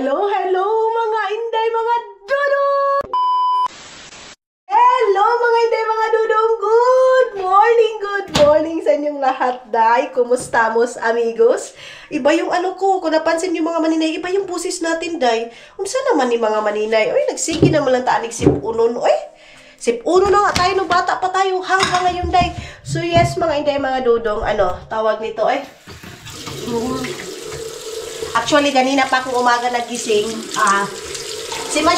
Hello, hello mga inday, mga dudong! Hello mga inday, mga dudong! Good morning sa inyong lahat, day! Kumusta mos, amigos? Iba yung ano ko, kung napansin yung mga maninay, iba yung pusis natin, day. Unsa naman ni mga maninay? Oy, nagsigi naman lang taanig sip-unon, oy! Sip-uno na nga tayo, no bata pa tayo, hanggang ngayon, day. So yes, mga inday, mga dudong, tawag nito, Actually, ganina pa akong umaga nagising. As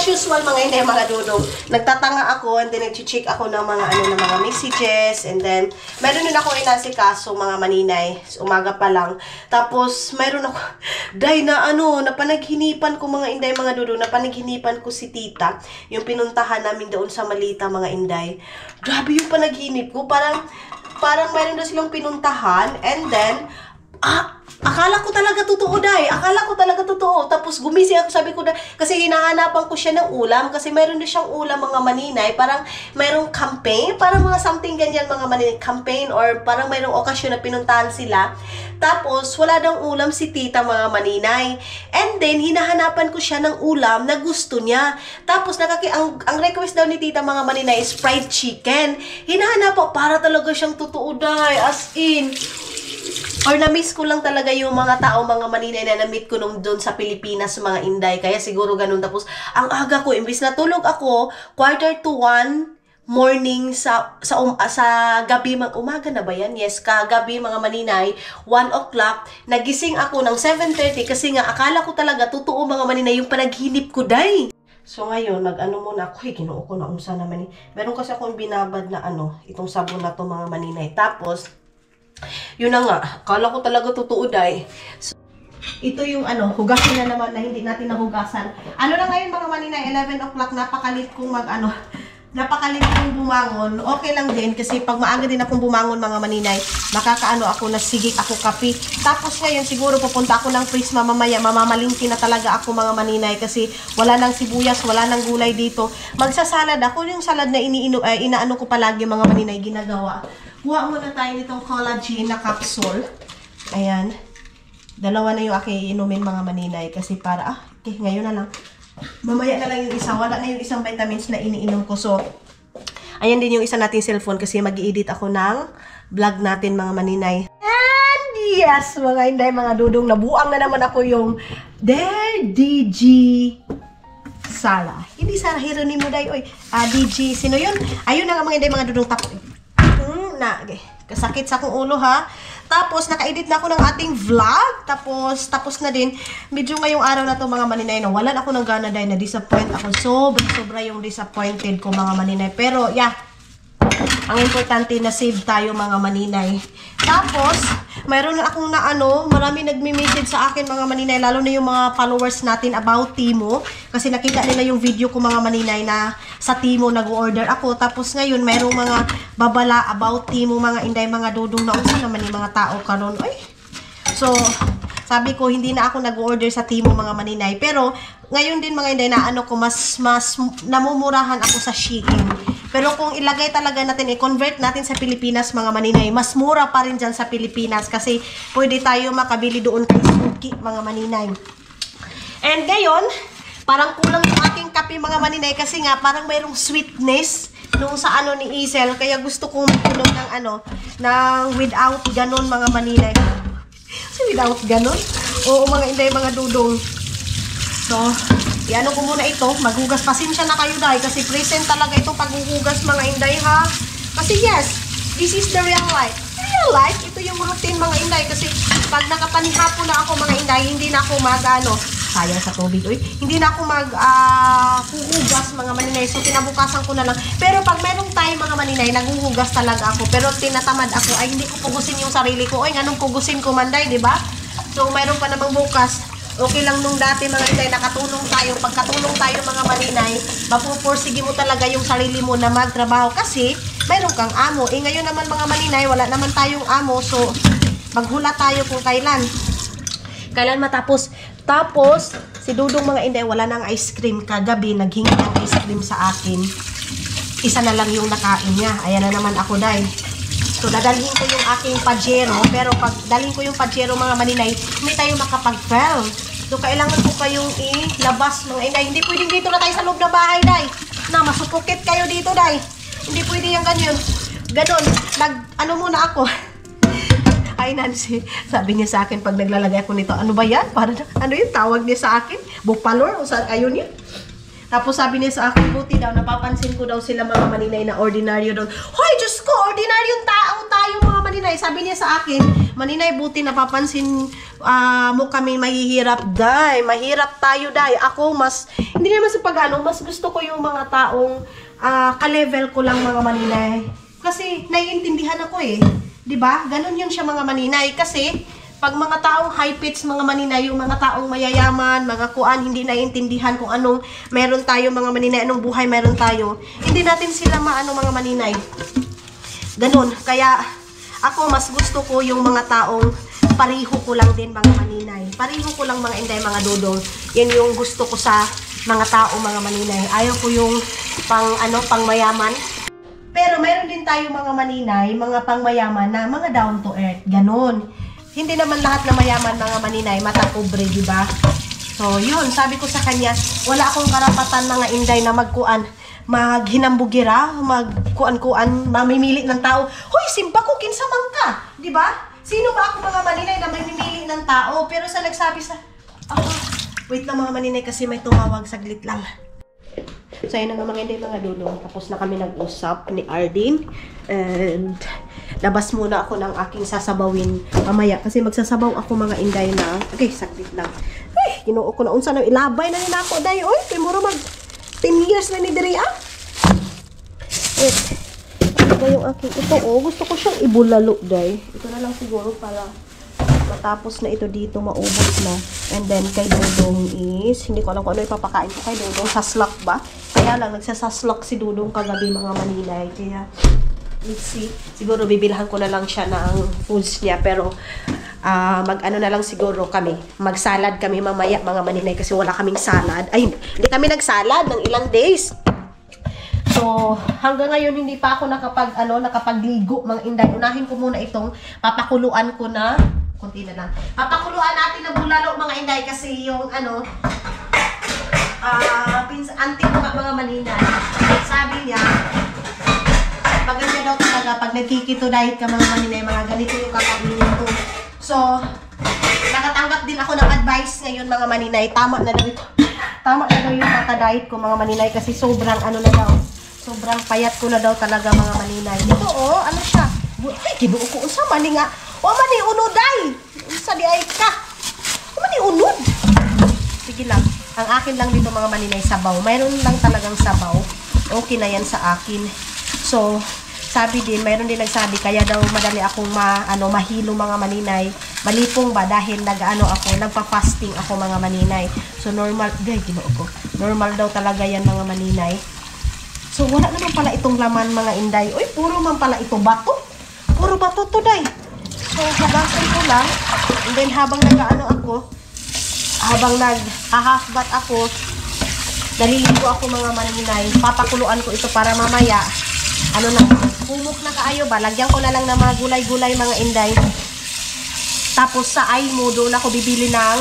usual, mga inday, mga dudong. Nagtatanga ako and then nag-check ako ng mga ng mga messages and then meron din ako inasikaso mga maninay. Umaga pa lang. Tapos meron ako napanaghinipan ko mga inday, mga dudong. Napanaghinipan ko si tita, yung pinuntahan namin doon sa Malita, mga inday. Grabe yung panaghinip ko. Parang meron na silang pinuntahan and then akala ko talaga totoo, day. Akala ko talaga totoo. Tapos gumising ako, sabi ko na, kasi hinahanapan ko siya ng ulam. Kasi mayroon na siyang ulam, mga maninay. Parang mayroong campaign. Parang mga something ganyan, mga maninay. Campaign or parang mayroong okasyon na pinuntahan sila. Tapos, wala daw ulam si tita, mga maninay. And then, hinahanapan ko siya ng ulam na gusto niya. Tapos, ang request daw ni tita, mga maninay, is fried chicken. Hinahanapan, para talaga siyang totoo, day. As in, or na-miss ko lang talaga yung mga tao, mga maninay na na-meet ko nung doon sa Pilipinas, mga inday. Kaya siguro ganun. Tapos, ang aga ko, imbis na tulog ako, 1:45 morning sa gabi, umaga na ba yan? Yes, kagabi, mga maninay, 1 o'clock, nagising ako ng 7:30 kasi nga, akala ko talaga, totoo, mga maninay, yung panaginip ko, day. So, ngayon, muna ako. Ginoo ko na unsa naman. Meron kasi akong binabad na itong sabon na to, mga maninay. Tapos, yun na nga, akala ko talaga totoo, day. So, ito yung hugasin na naman na hindi natin nahugasan. Na ngayon, mga maninay, 11 o'clock, napakalit kong napakalit kong bumangon. Okay lang din, kasi pag maaga din akong bumangon, mga maninay, ako, nasigik ako kape. Tapos ngayon, siguro pupunta ako ng Prisma mamaya, mamamalingki na talaga ako, mga maninay, kasi wala nang sibuyas, wala nang gulay dito. Magsasalad ako, yung salad na inaano ko palagi, mga maninay, ginagawa. Kuha muna tayo nitong collagen na capsule. Ayan. Dalawa na yung aking inumin, mga maninay. Kasi okay, ngayon na lang. Mamaya na lang yung isa. Wala na yung isang vitamins na iniinom ko. So, ayan din yung isa nating cellphone kasi mag-i-edit ako ng vlog natin, mga maninay. And yes, mga inday, mga dudong, nabuang na naman ako yung DG Sara. Hindi Sara, Hieronimo day. Oy, DG, sino yun? Ayun na nga, mga inday, mga dudong, kasakit sa akong ulo, ha. Tapos, naka-edit na ako ng ating vlog. Tapos na din. Medyo ngayong araw na to, mga maninay, wala na ako ng gana, dahil na-disappoint ako. Sobra yung disappointed ko, mga maninay. Pero, yeah, ang importante na save tayo, mga maninay. Tapos, mayroon na akong marami nagme-message sa akin, mga maninay, lalo na yung mga followers natin about Timo. Kasi nakita nila yung video ko, mga maninay, na sa Timo nag-order ako. Tapos ngayon, mayroong mga babala about Timo, mga inday, mga dudong, na unsa naman yung mga tao karon. Oy. So, sabi ko, hindi na ako nag-order sa Timo, mga maninay. Pero, ngayon din, mga inday, na mas namumurahan ako sa Shein. Pero kung ilagay talaga natin, i-convert natin sa Pilipinas, mga maninay, mas mura pa rin dyan sa Pilipinas kasi pwede tayo makabili doon kay Suki, mga maninay. And ngayon, parang kulang yung aking kape, mga maninay, kasi nga parang mayroong sweetness nung sa ni Isel. Kaya gusto kong magtulog ng without ganon, mga maninay. So, without ganon? Oo, mga inday, mga dudong. So, ko muna ito. Maghugas. Pasensya na kayo, dahil kasi present talaga itong paghuhugas, mga inday, ha. Kasi yes, this is the real life. Real life, ito yung routine, mga inday. Kasi pag nakapanihapon na ako, mga inday, hindi na ako sayang sa tubig, hindi na ako huhugas, mga maninay. So, kinabukasan ko na lang. Pero pag merong time, mga maninay, naghuhugas talaga ako. Pero tinatamad ako, hindi ko pugusin yung sarili ko. Anong pugusin ko, manday, di ba? So, mayroon pa namang bukas. Okay lang nung dati, mga inday, nakatulong tayo. Pagkatulong tayo, mga maninay, mapupursige mo talaga yung sarili mo na magtrabaho kasi mayroon kang amo. Ngayon naman, mga maninay, wala naman tayong amo. So, maghula tayo kung kailan matapos. Tapos, si Dudong, mga inday, wala nang ice cream. Kagabi, naghingi ng ice cream sa akin. Isa na lang yung nakain niya. Ayan na naman ako, day. So, dadalhin ko yung aking Pajero. Pero pag dalhin ko yung Pajero, mga maninay, hindi tayo makapag-film. So, kailangan ko kayong labas mga inday. Hindi pwedeng dito na tayo sa loob ng bahay, day. Na, masupukit kayo dito, day. Hindi pwede yung ganyan. Ganon, ano muna ako. Ay, Nancy, sabi niya sa akin pag naglalagay ako nito, ano ba yan? Para, ano yung tawag niya sa akin? Bupalor? O saan ayun yun? Tapos sabi niya sa akin, buti daw, napapansin ko daw sila mga maninay na ordinaryo daw. Hoy, Diyos ko, ordinaryong tao tayo mga maninay. Sabi niya sa akin, maninay, buti napapansin mo kami mahihirap, day. Mahirap tayo, day. Ako, hindi naman sa pag-ano, mas gusto ko yung mga taong ka-level ko lang mga maninay. Kasi naiintindihan ako eh. 'Di ba? Ganun yun siya mga maninay kasi pag mga taong high pitch mga maninay, yung mga taong mayayaman, mga kuan hindi naiintindihan kung anong meron tayo mga maninay, anong buhay meron tayo. Hindi natin sila maano mga maninay. Ganun. Kaya ako mas gusto ko yung mga taong pariho ko lang din mga maninay. Pariho ko lang mga inday, mga dodong. Yan yung gusto ko sa mga tao mga maninay. Ayaw ko yung pang mayaman. Pero mayroon din tayo mga maninay, mga pangmayaman na mga down to earth. Ganon. Hindi naman lahat na mayaman mga maninay, matapobre, di ba? So, yun. Sabi ko sa kanya, wala akong karapatan mga inday na maghinambugira, magkuan-kuan, mamimili ng tao. Hoy, simba ko, kinsamang ka. Di ba? Sino ba ako mga maninay na mamimili ng tao? Pero sa nagsabi sa, wait lang mga maninay kasi may tumawag, saglit lang. So, ayun na nga mga inday, mga dulong. Tapos na kami nag-usap ni Ardin. And, labas muna ako ng aking sasabawin mamaya. Kasi magsasabaw ako mga inday na. Okay, sakit lang. Ay, ginoo ko na unsa na. Ilabay na nila ako, day. Uy, primuro mag 10 years na ni Diri, Wait. Ito ba yung aking, ito, gusto ko siyang ibulalo, day. Ito na lang siguro para matapos na ito dito, maubos na. And then, kay Dudong is, hindi ko alam kung ano ipapakain ko kay Dudong. Saslak ba? Kaya lang, nagsasaslak si Dudong kagabi mga maninay. Kaya, let's see. Siguro, bibilhan ko na lang siya ng foods niya. Pero, mag-ano na lang siguro kami. Mag-salad kami mamaya mga maninay kasi wala kaming salad. Ay, hindi kami nag-salad ng ilang days. So, hanggang ngayon hindi pa ako nakapagligo mga inday. Unahin ko muna itong papakuluan ko na konti na lang. Papakuluan natin ng bulalo mga inday kasi yung auntie ko mga maninay. Sabi niya, maganda daw talaga pag nagkikito diet ka mga maninay, mga ganito yung kakainin ko. So, nakatanggap din ako ng advice ngayon mga maninay. Tama na daw ito. Tama na daw yung kaka-diet ko mga maninay kasi sobrang na daw. Sobrang payat ko na daw talaga mga maninay. Ito ano siya? Ay, kinuo ko sa mani nga. O mani unod ay. Sa di ay ka. O mani unod. Sige lang. Ang akin lang dito mga maninay sabaw. Mayroon lang talagang sabaw. Okay na yan sa akin. So, sabi din, mayroon din nagsabi, kaya daw madali akong mahilo mga maninay. Malipong ba dahil nagpa-fasting ako mga maninay. So, normal, normal daw talaga yan mga maninay. So, wala naman pala itong laman mga inday. Uy, puro man pala ito bato. Puro bato to, day. So, hugasan ko lang. And then, habang nag-half-bat ako, naliligo ako mga maninay. Papakuluan ko ito para mamaya, humok na kaayo ba? Lagyan ko na lang ng mga gulay-gulay mga inday. Tapos sa Aymo, doon ako bibili ng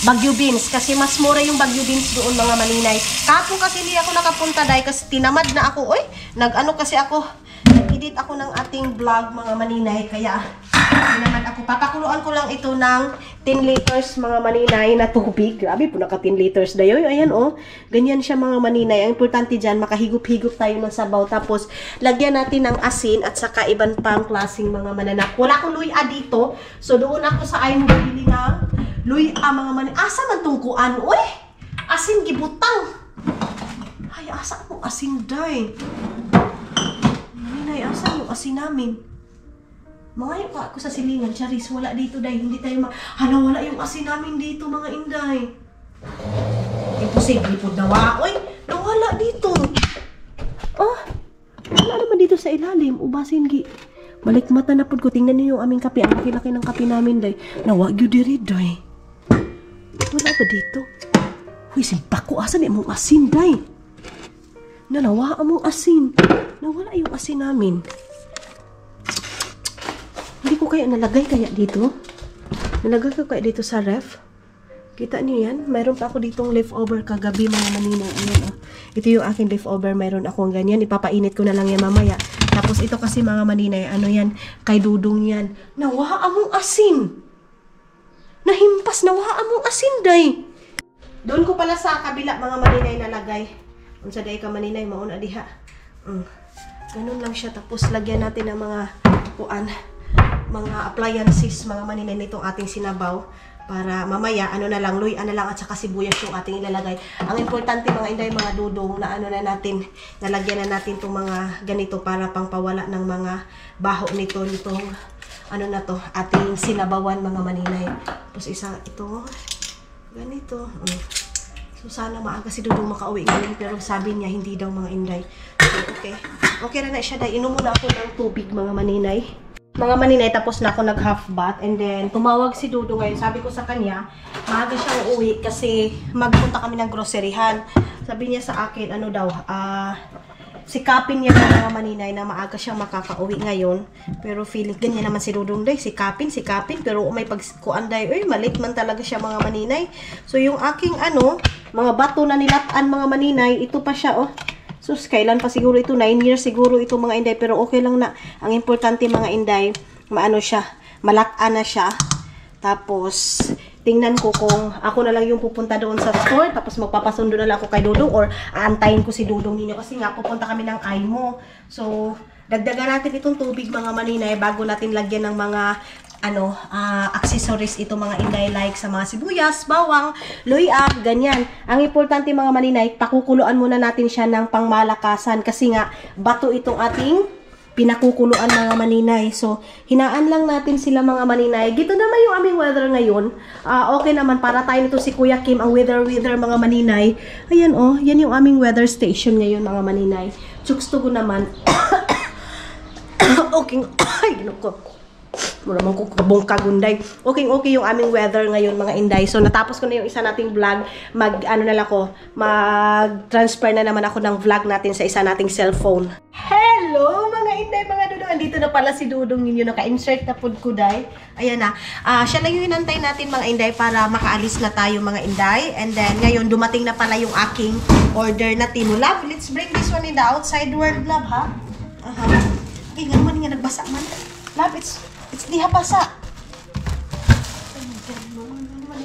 Baguio beans. Kasi mas mura yung Baguio beans doon mga maninay. Kapon kasi hindi ako nakapunta dahil kasi tinamad na ako. Uy, nag-edit ako ng ating vlog mga maninay. Kaya tinamad ako. Papakuluan ko lang ito ng 10 liters mga maninay na tubig. Grabe po, naka 10 liters na yun. Ayan ganyan siya mga maninay. Ang importante dyan, makahigop-higop tayo ng sabaw. Tapos, lagyan natin ng asin at saka iban pang klaseng mga mananak. Wala akong luya dito. So, doon ako sa Aymo bibili ng luya mga maninay. Asa man tungkuan? Uy! Asin gibutang! Ay, asa akong asin day? Maninay, asa yung asin namin? Mga pa ako sa silingan, Charis, wala dito day, hindi tayo wala yung asin namin dito mga inday. Imposible po dawa. Uy, nawala dito. Wala naman dito sa ilalim, ubasin gi. Balik mata na po ko, tingnan niyo yung aming kape, ang laki-laki ng kape namin day. Nawagyo diri day. Wala ba dito? Huy, simpak ko, asan yung asin day? Nalawa among asin. Nawala yung asin namin. Hindi ko kaya nalagay kaya dito? Nalagay ko kaya dito sa ref? Kita niyo yan? Mayroon pa ako ditong leftover kagabi mga maninay. Ayan, oh. Ito yung aking leftover. Mayroon akong ganyan. Ipapainit ko na lang yan mamaya. Tapos ito kasi mga maninay, ano yan? Kay Dudong yan. Nawaha among asin. Nahimpas, nawaha among asin, day. Doon ko pala sa kabila mga maninay nalagay. Unsa day ka maninay, mauna diha. Ganun lang siya. Tapos lagyan natin ng mga appliances, mga maninay nitong ating sinabaw. Para mamaya, ano na lang, luya na lang at saka sibuyas yung ating ilalagay. Ang importante mga inday, mga dudong, na ano na natin, nalagyan na natin itong mga ganito para pangpawala ng mga baho nitong, ano na to, ating sinabawan mga maninay. Tapos isa, ito, ganito. So sana maaga si Dudong makauwi ngayon, pero sabi niya hindi daw mga inday. So, okay. Okay na siya, day. Inom muna ako ng tubig mga maninay. Mga maninay, tapos na ako nag-half bath and then tumawag si Dudo ngayon. Sabi ko sa kanya, maaga siyang uuwi kasi magpunta kami ng groceryhan. Sabi niya sa akin, ano daw, sikapin niya mga maninay na maaga siyang makakauwi ngayon. Pero feeling, ganyan naman si Dudong day, sikapin, pero may pagkuan day, malit man talaga siya mga maninay. So yung aking mga bato na nilatan mga maninay, ito pa siya sus, kailan pa siguro ito? 9 years siguro ito mga inday. Pero okay lang na. Ang importante mga inday, maano siya, malatan na siya. Tapos, tingnan ko kung ako na lang yung pupunta doon sa store. Tapos magpapasundo na lang ako kay Dudong. Or aantayin ko si Dudong ninyo. Kasi nga, pupunta kami ng Aimo. So, dagdagan natin itong tubig mga maninay bago natin lagyan ng mga accessories ito mga inday, like sa mga sibuyas, bawang, luya, ganyan. Ang importante mga maninay, pakukuluan muna natin siya ng pangmalakasan kasi nga bato itong ating pinakukuluan mga maninay. So, hinaan lang natin sila mga maninay. Gito naman yung aming weather ngayon. Okay naman, para tayo nito si Kuya Kim, ang weather mga maninay. Ayan yan yung aming weather station ngayon mga maninay. Chukstugo naman. Okay, ay, ginuko. Mura man ko kabong kagunday. Okay yung aming weather ngayon mga inday. So natapos ko na yung isa nating vlog. Mag-transfer na naman ako ng vlog natin sa isa nating cellphone. Hello mga inday, mga dudong. Andito na pala si Dudong ninyo. Naka-insert na food ko day. Ayan na. Siya lang yung hinantay natin mga inday para makaalis na tayo mga inday. And then ngayon dumating na pala yung aking order na tino. Love, let's bring this one in the outside world, love, ha? Okay, nga naman nga nagbasa man. Love, it's diha basa.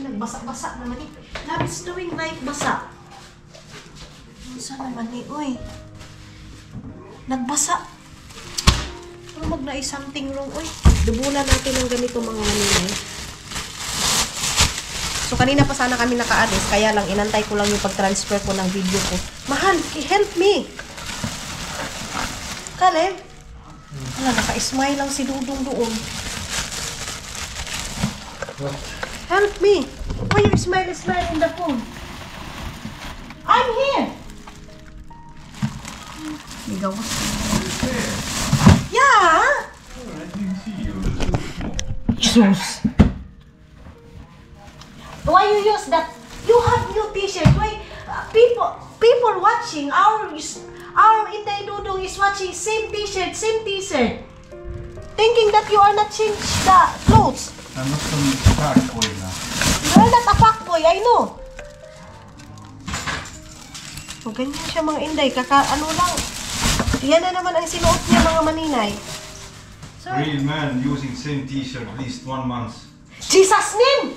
Nagbasa-basa naman eh. Love, it's doing like basa. Saan naman eh, uy. Nagbasa. Pero mag-na something wrong, uy. Dubulan natin ng ganito mga maninay. So, kanina pa sana kami nakaalis. Kaya lang, inantay ko lang yung pag-transfer ko ng video ko. Mahal, help me. Kale? Wala, naka-smile lang si Dudong doon. What? Help me. Why you smile in the phone? I'm here. Ligaw. Yeah. I didn't see you. Jesus. Why you use that? You have new t-shirt. Why people watching our Inday Dudong is watching same t-shirt. Thinking that you are not change the clothes. I'm not some fat boy now. You are not a fuckboy, I know. So, ganyan siya mga inday. Ano lang. Yan na naman ang sinuot niya mga maninay. So, Real man using same t-shirt at least 1 month. Jesus name!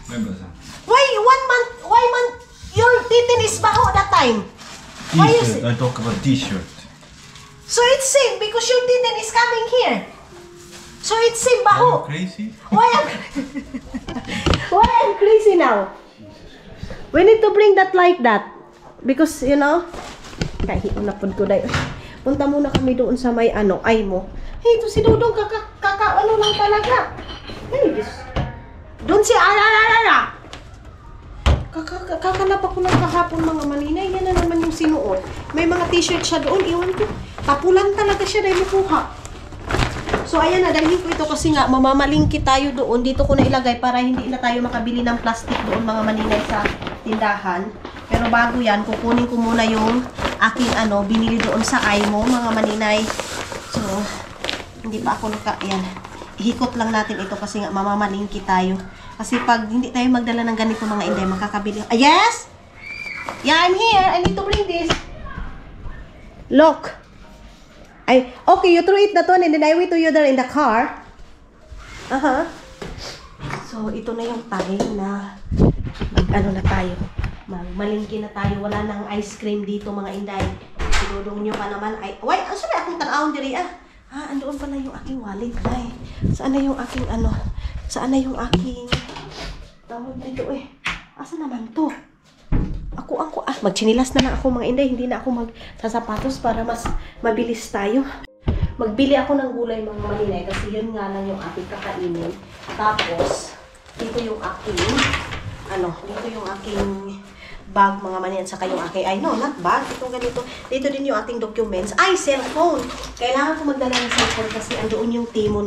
Remember that? Why 1 month? Why month? Your titin is baho that time. Why you T-shirt. I talk about t-shirt. So it's same because your titin is coming here. So it's same Are you baho. crazy? Why I'm crazy now? We need to bring that like that. Because, you know, kahit unapod ko dahil. Punta muna kami doon sa may Aimo. Hey, ito si Dudong, ano lang talaga. Hey, doon si Alalala. Kakalap ako ng kahapon mga maninay. Yan na naman yung sinuot. May mga t-shirt siya doon. Iwan ko. Papulan talaga siya dahil makuha. So, ayan na. Dalhin ko ito kasi nga, mamamalingki tayo doon. Dito ko na ilagay para hindi na tayo makabili ng plastic doon mga maninay sa tindahan. Pero bago yan, kukunin ko muna yung aking binili doon sa Aimo mga maninay. So, hindi pa ako ayan. Ihikot lang natin ito kasi nga mamamalingki tayo. Kasi pag hindi tayo magdala ng ganito mga Inday, makakabili. Ah, yes? Yeah, I'm here. I need to bring this. Look. Okay, you throw it na to and then I wait to you there in the car. So, ito na yung time na mag-ano na tayo. Malingki na tayo. Wala nang ice cream dito mga Inday. Sinudong nyo pa naman. Wait, sorry, akong tanawang diri andoon pala yung aking wallet. Ay, saan na yung aking saan na yung aking tawag dito asa naman to? Magchinilas na lang ako mga Inday. Hindi na ako magsasapatos para mas mabilis tayo. Magbili ako ng gulay mga Maninay kasi yun nga lang yung aking kakainin. Tapos, dito yung aking bag mga Maninay at saka yung aking, not bag, itong ganito. Dito din yung ating documents. Cellphone! Kailangan ko magdala ng cellphone kasi andoon yung Timo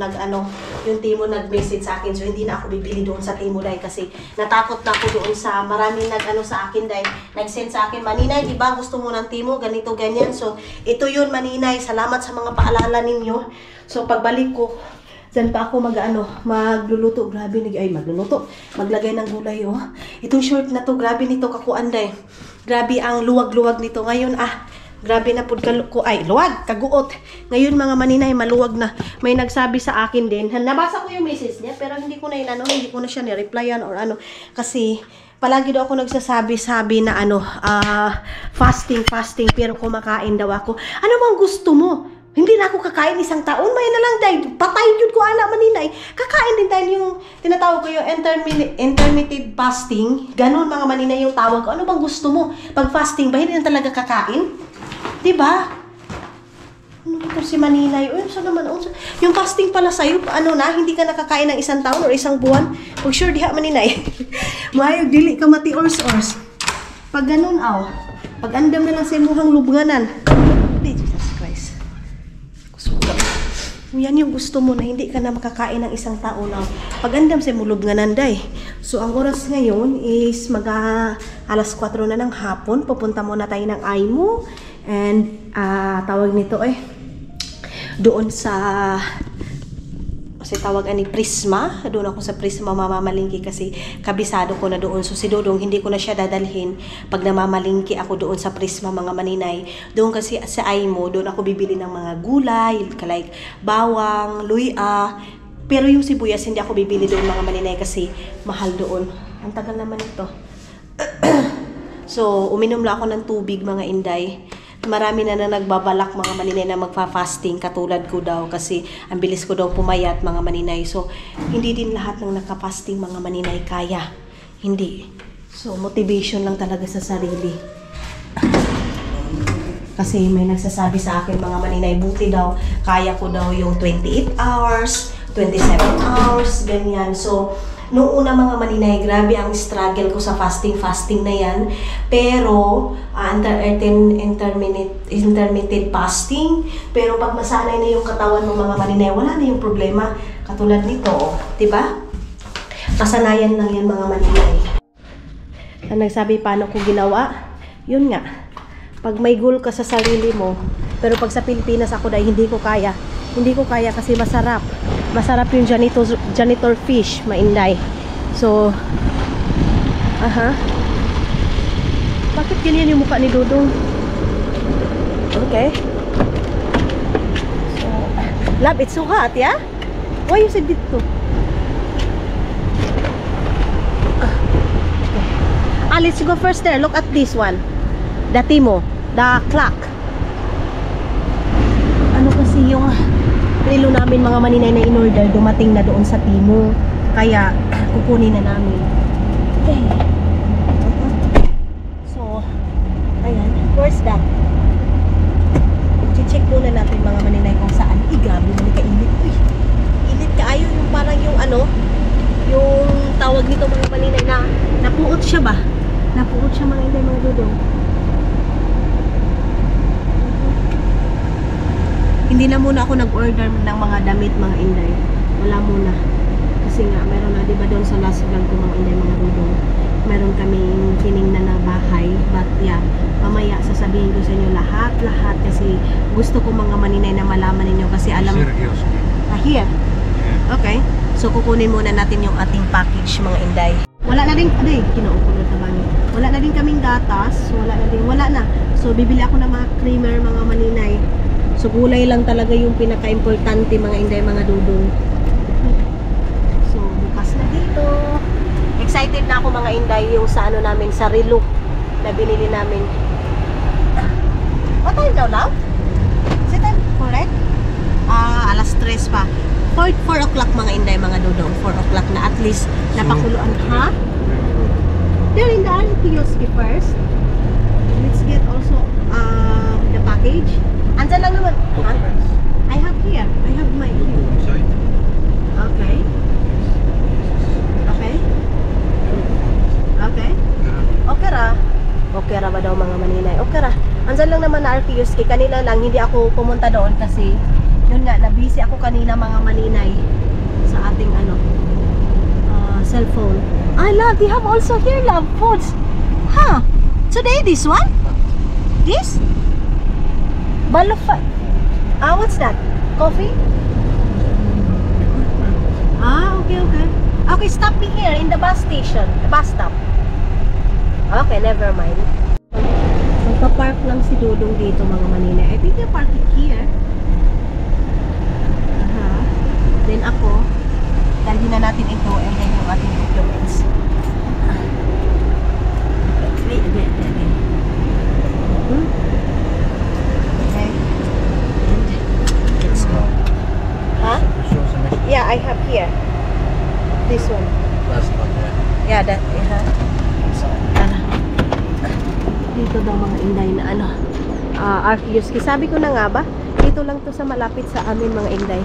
nag-message sa akin. So, hindi na ako bibili doon sa Timo dahil kasi natakot na ako doon sa maraming sa akin dahil nag-send sa akin, Maninay, diba gusto mo ng Timo, ganito, ganyan. So, ito yun Maninay. Salamat sa mga paalala ninyo. So, pagbalik ko, dyan pa ako magluluto. Grabe, maglagay ng gulay, Itong short na to, grabe nito kakuanday. Grabe ang luwag-luwag nito. Ngayon, grabe na pud luwag, kaguot. Ngayon mga Maninay, maluwag na. May nagsabi sa akin din. Nabasa ko yung message niya, pero hindi ko na hindi ko na siya ni-replyan or Kasi, palagi daw ako nagsasabi na fasting, pero kumakain daw ako. Ano bang gusto mo? Hindi na ako kakain isang taon, may na lang dahil patay yun ko Maninay. Kakain din tayo yung tinatawag ko yung intermittent fasting. Ganun mga Maninay yung tawag ko. Ano bang gusto mo? Pag fasting ba, hindi na talaga kakain? Diba? Ano ito si Maninay? Saan naman? Yung fasting pala sa'yo, hindi ka nakakain ng isang taon or isang buwan? Pag sure diha Maninay. Mayog dili ka mati ors. Pag ganun pag andam na lang sa imuhang lubnganan. Jesus Christ. Yan yung gusto mo na hindi ka na makakain ng isang taon pag andam sa mulog nga nanday. So, ang oras ngayon is alas 4 na ng hapon. Pupunta muna tayo ng Aimo. And, tawag nito doon sa tawag Prisma. Doon ako sa Prisma mamamalingki kasi kabisado ko na doon. So si Dodong hindi ko na siya dadalhin pag namamalingki ako doon sa Prisma mga Maninay. Doon kasi sa Aimo, doon ako bibili ng mga gulay, like bawang, luya. Pero yung sibuyas hindi ako bibili doon mga Maninay kasi mahal doon. Ang tagal naman ito. So uminom lang ako ng tubig mga Inday. Marami na nagbabalak mga Maninay na magfa-fasting katulad ko daw kasi ang bilis ko daw pumayat mga Maninay. So, hindi din lahat ng naka-fasting mga Maninay kaya. Hindi. So, motivation lang talaga sa sarili. Kasi may nagsasabi sa akin mga Maninay, buti daw, kaya ko daw yung 28 hours, 27 hours, ganyan. So, noong una mga Maninay, grabe ang struggle ko sa fasting na yan. Pero, intermittent fasting. Pero pag masanay na yung katawan ng mga Maninay, wala na yung problema. Katulad nito, diba? Kasanayan lang yan mga Maninay. Ang nagsabi paano ko ginawa, yun nga. Pag may goal ka sa sarili mo, pero pag sa Pilipinas ako dahil hindi ko kaya. Hindi ko kaya kasi masarap. Masarap yung janitor fish, Mainday. So, bakit ganyan yung mukha ni Dodong? Okay. So, love, it's so hot, yeah? Why you said dito? Okay. Let's go first there. Look at this one. The Timo. The clock. Ano kasi yung relo namin mga Maninay na in-order dumating na doon sa Timo. Kaya kukunin na namin. Okay. So, ayan. Where's that? I-check muna natin mga Maninay kung saan. Grabe na kainit. Uy, init kaayo yung parang yung yung tawag nito mga Maninay na napuot siya ba? Napuot siya mga Inday mga Dodong. Hindi na muna ako nag-order ng mga damit mga Inday. Wala muna. Kasi nga, meron na, diba doon sa last vlog ko mga Inday mga Dodong, meron kaming tiningnan na bahay. But yeah, mamaya sasabihin ko sa inyo lahat kasi gusto ko mga Maninay na malaman ninyo kasi alam... Sergio's. Here? Okay. So, kukunin muna natin yung ating package, mga inday. Wala na din, kinuupo na naman. Wala na din kaming gatas. Wala na. So, bibili ako ng mga creamer, mga maninay. So, gulay lang talaga yung pinaka-importante, mga inday, mga dudong. So, bukas na dito. Excited na ako, mga inday, yung sa ano namin, sa relo na binili namin. What time daw, love? Is it time correct? Alas 3 pa. 4 o'clock, mga inday, mga dudong. 4 o'clock na at least napakuluan. Ha? They're in the kiosk first. Let's get also the package. Andyan lang naman. Documents. I have here. I have my You go inside. Okay. Okay. Okay. Okay ra. Okay ra ba daw, mga maninay? Okay ra. Andyan lang naman na kiosk. Kanina lang hindi ako pumunta doon kasi yun nga, na-busy ako kanina, mga maninay, sa ating cellphone. I love, they have also here, love, foods. Huh? Today, this one? This? Balofay. What's that? Coffee? Okay. Okay, stop me here in the bus station. The bus stop. Okay, never mind. Magpa-park lang si Dudong dito, mga maninay. I think they're parking here. Then ako, dalhin na natin ito and then yung ating documents. Okay. And let's go. Huh? Show some extra. Yeah, I have here. This one. Last one, yeah. Yeah, that. So, tara. Dito daw, mga inday, na Arkiuski. Sabi ko na nga ba, dito lang to sa malapit sa amin, mga inday.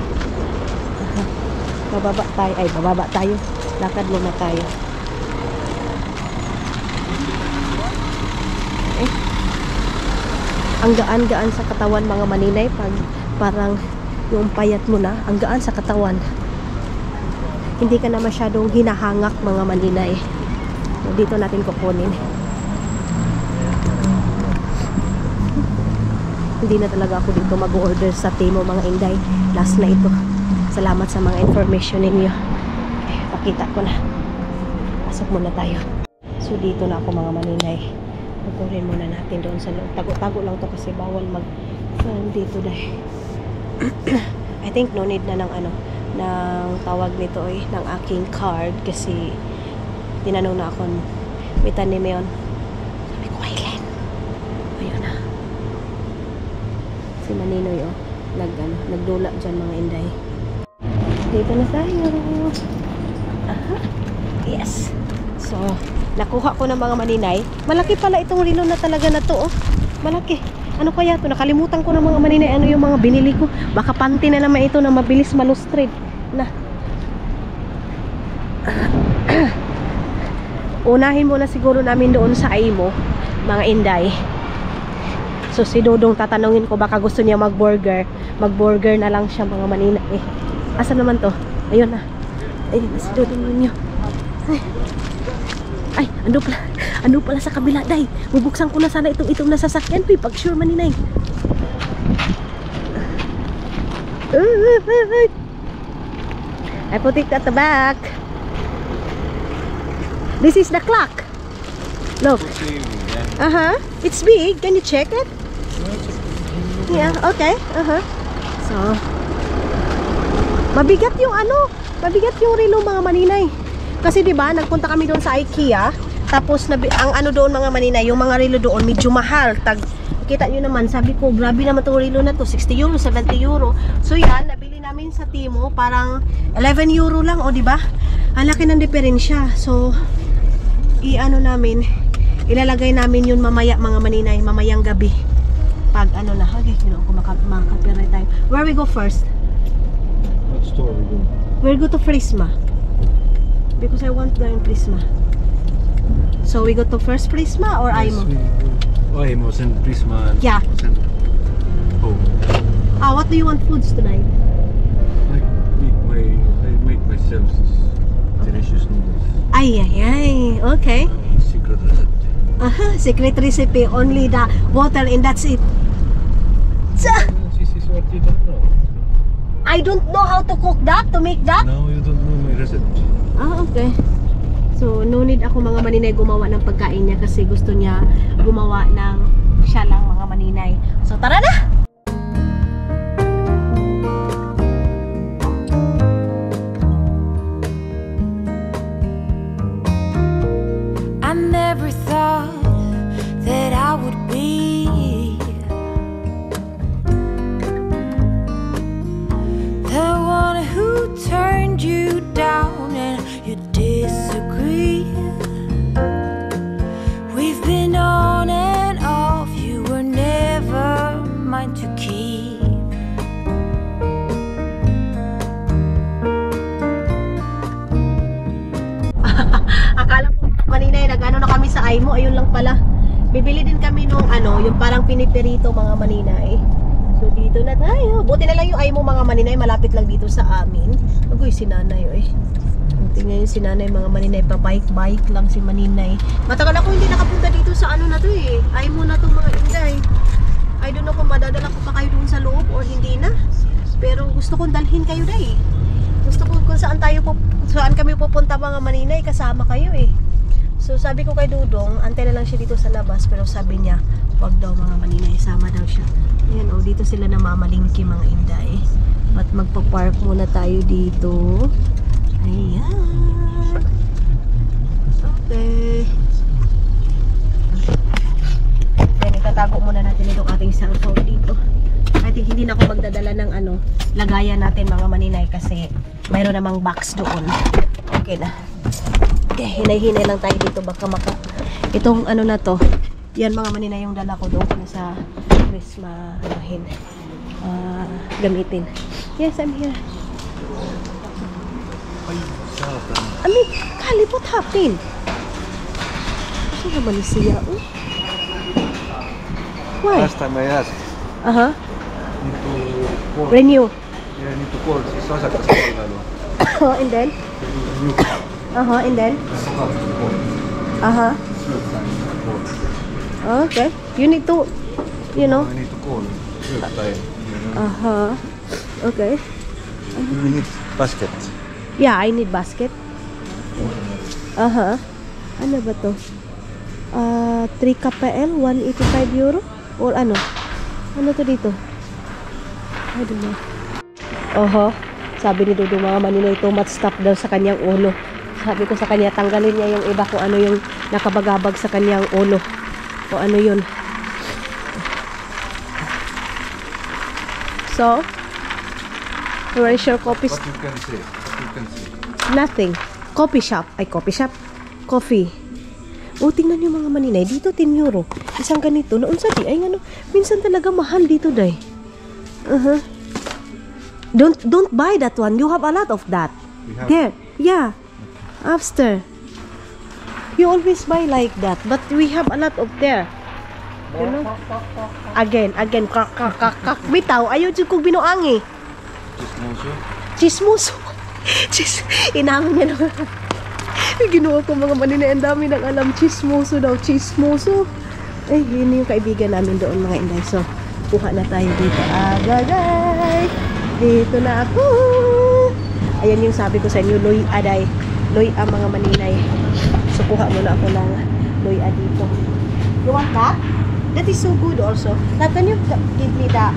Bababa tayo. Lakad muna tayo. Ang gaan-gaan sa katawan, mga maninay, pag parang yung payat mo na, ang gaan sa katawan. Hindi ka na masyadong hinahangak, mga maninay. So, dito natin kukunin. Hindi na talaga ako dito mag-order sa Temo, mga inday. Last na ito. Salamat sa mga information ninyo. Okay, pakita ko na. Pasok muna tayo. So, dito na ako, mga maninay. Pagkurin muna natin doon sa loob. Tago-tago lang to kasi bawal mag-film dito dahil. I think no need na ng ng tawag nito ng aking card kasi tinanong na ako may tanim yun. Sabi ko, Aileen. Ayun na. Si Maninoy, nagdula dyan, mga inday. Dito na tayo. Aha. Yes. So, nakuha ko ng mga maninay. Malaki pala itong relo na talaga na to, Malaki. Ano kaya to? Nakalimutan ko ng mga maninay ano yung mga binili ko. Baka panty na naman ito na mabilis malustrate. Na. Unahin muna siguro namin doon sa Aimo, mga inday. So, si Dodong tatanungin ko baka gusto niya mag-burger. Mag-burger na lang siya, mga maninay. Asa naman to? Ayun na. Ayun na si Dodong ninyo. Ay, ando pala sa kabila, day. Bubuksan ko na sana itong nasasakyan. Pag sure, maninay. I put it at the back. This is the clock. Look. It's big. Can you check it? Yeah, okay. So, mabigat yung relo, mga maninay. Kasi 'di ba, nagpunta kami doon sa IKEA, tapos ang doon, mga maninay, yung mga relo doon medyo mahal. Kita niyo naman, sabi ko, grabe naman 'tong relo na to, 60 euro, 70 euro. So yan, nabili namin sa Temo, parang 11 euro lang, 'di ba? Ang laki ng diferensya. So ilalagay namin yun mamaya, mga maninay, mamayang gabi. Pag na, okay, kung makapirate tayo. Where we go first? What store we go? We'll go to Prisma. Because I want going Prisma. So we go to first Prisma or Aimo? Aimo, send Prisma. And Yeah. Send home. What do you want foods tonight? I make myself delicious noodles. Ay. Okay. Secret recipe. Secret recipe. Only the water and that's it. This is what you don't know. I don't know how to cook that, to make that. No, you don't know my recipe. Ah, okay. So, no need ako mga maninay gumawa ng pagkain niya kasi gusto niya gumawa ng siya lang mga maninay. So, tara na! I never thought that I would be the one who turned you down and you disagree. We've been on and off, you were never mine to keep. Akala ko maninay, nag-ano na kami sa Aimo, ayun lang pala. Bibili din kami nung ano, yung parang piniperito mga maninay. So dito na tayo. Buti na lang yung Aimo mga maninay, malapit lang dito sa amin. Agoy, si nanay eh. Tingnan yung si nanay mga maninay, pa bike lang si maninay. Matagal ako hindi nakapunta dito sa ano na to eh. Aimo na to mga inday. I don't know kung madadala ko pa kayo doon sa loob or hindi na. Pero gusto kong dalhin kayo dahil. Gusto ko kung saan kami pupunta mga maninay, kasama kayo eh. So sabi ko kay Dudong, antay na lang siya dito sa labas, pero sabi niya, wag daw mga maninay, sama daw siya. Ayan oh, dito sila namamalingki mga inday. At magpa-park muna tayo dito. Ayan. Okay. Then itatago muna natin itong ating cellphone dito. I think hindi na ako magdadala ng ano, lagayan natin mga maninay kasi mayroon namang box doon. Okay na. Okay, hinay-hinay lang tayo dito baka itong ano na to, yan mga maninay yung dala ko doon sa Christmas gamitin. Yes, I'm here. I mean, Kali, what happened? Ano naman siya? Why? Last time I asked, need to call. Renew. Yeah, I need to call. Si Sasa kasi lalo. And then? Renew. And then? Okay. You need to, you know. I need to call. Third time. Okay. We need basket. Yeah, I need basket. Ano ba to? 3 KPL, 185 euro? Or ano? Ano to dito? I don't know. Sabi ni Dudu mga maninay, too much stuff daw sa kanyang ulo. Sabi ko sa kanya, tanggalin niya yung iba kung ano yung nakabagabag sa kanyang ulo. O ano yun. So, where is your coffee? What you can say? What you can say? Nothing. Coffee shop. Ay, coffee shop. Coffee. O, tingnan nyo mga maninay. Dito, 10 euro. Isang ganito. Noon sa di, ay ano, minsan talaga mahal dito, day. Don't buy that one. You have a lot of that. There. Yeah. After. You always buy like that. But we have a lot of there. You know? Again. Kak. Bitaw. Ayaw dyan kong binuangi. Chismoso. Inamin niya naman. Ginawa ko mga maninay. Ang dami nang alam. Chismoso daw. Chismoso. Ay, yun yung kaibigan namin doon mga inday. So, kuha na tayo dito. Agagay. Dito na ako. Ayan yung sabi ko sa inyo. Loy mga maninay. So, kuha muna ako ng loy dito. You want that? That is so good also. Now, can you give me the